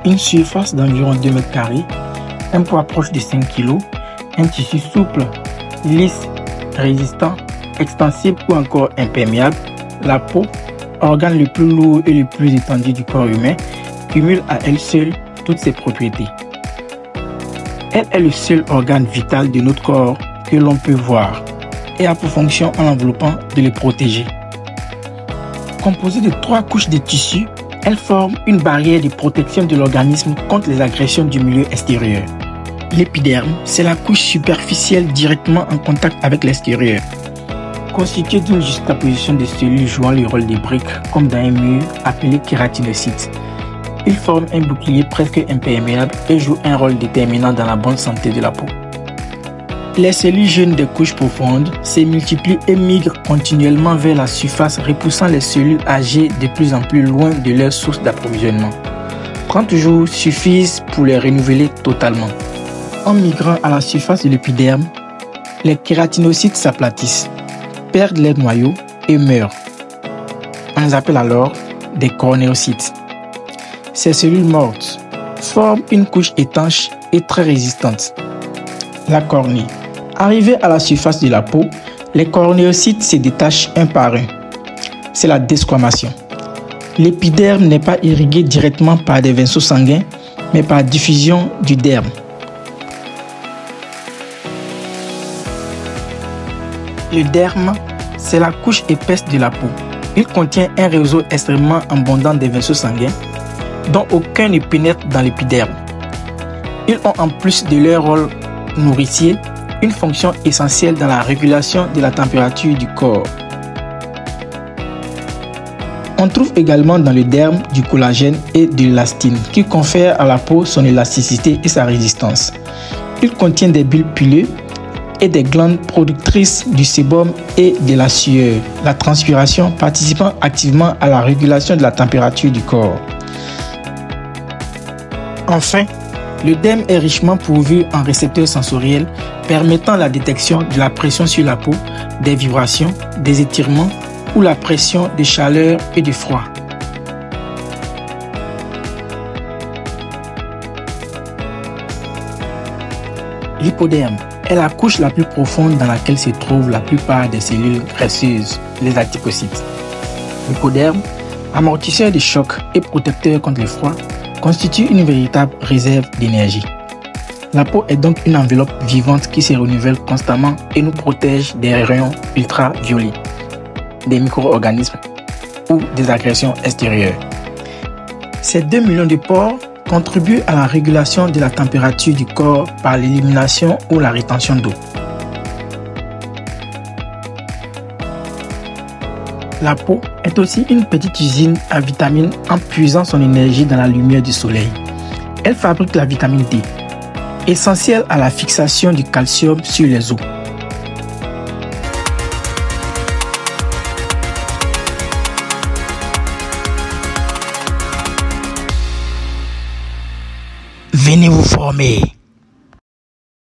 une surface d'environ 2 mètres carrés, un poids proche de 5 kg, un tissu souple, lisse, résistant, extensible ou encore imperméable, la peau, organe le plus lourd et le plus étendu du corps humain, cumule à elle seule toutes ses propriétés. Elle est le seul organe vital de notre corps que l'on peut voir et a pour fonction en l'enveloppant de le protéger. Composée de 3 couches de tissu, elle forme une barrière de protection de l'organisme contre les agressions du milieu extérieur. L'épiderme, c'est la couche superficielle directement en contact avec l'extérieur. Constituée d'une juxtaposition de cellules jouant le rôle des briques, comme dans un mur, appelé kératinocyte. Il forme un bouclier presque imperméable et joue un rôle déterminant dans la bonne santé de la peau. Les cellules jeunes des couches profondes se multiplient et migrent continuellement vers la surface, repoussant les cellules âgées de plus en plus loin de leur source d'approvisionnement. 30 jours suffisent pour les renouveler totalement. En migrant à la surface de l'épiderme, les kératinocytes s'aplatissent, perdent leurs noyaux et meurent. On les appelle alors des cornéocytes. Ces cellules mortes forment une couche étanche et très résistante, la cornée. Arrivés à la surface de la peau, les cornéocytes se détachent un par un. C'est la desquamation. L'épiderme n'est pas irrigué directement par des vaisseaux sanguins, mais par diffusion du derme. Le derme, c'est la couche épaisse de la peau. Il contient un réseau extrêmement abondant de vaisseaux sanguins, dont aucun ne pénètre dans l'épiderme. Ils ont en plus de leur rôle nourricier, une fonction essentielle dans la régulation de la température du corps. On trouve également dans le derme du collagène et de l'élastine qui confèrent à la peau son élasticité et sa résistance. Il contient des bulbes pileux et des glandes productrices du sébum et de la sueur, la transpiration participant activement à la régulation de la température du corps. Enfin, le derme est richement pourvu en récepteurs sensoriels permettant la détection de la pression sur la peau, des vibrations, des étirements ou la pression de chaleur et de froid. L'hypoderme est la couche la plus profonde dans laquelle se trouvent la plupart des cellules graisseuses, les adipocytes. L'hypoderme, amortisseur de choc et protecteur contre le froid, constitue une véritable réserve d'énergie. La peau est donc une enveloppe vivante qui se renouvelle constamment et nous protège des rayons ultraviolets, des micro-organismes ou des agressions extérieures. Ces 2 millions de pores contribuent à la régulation de la température du corps par l'élimination ou la rétention d'eau. La peau est aussi une petite usine à vitamines en puisant son énergie dans la lumière du soleil. Elle fabrique la vitamine D, essentielle à la fixation du calcium sur les os. Venez vous former.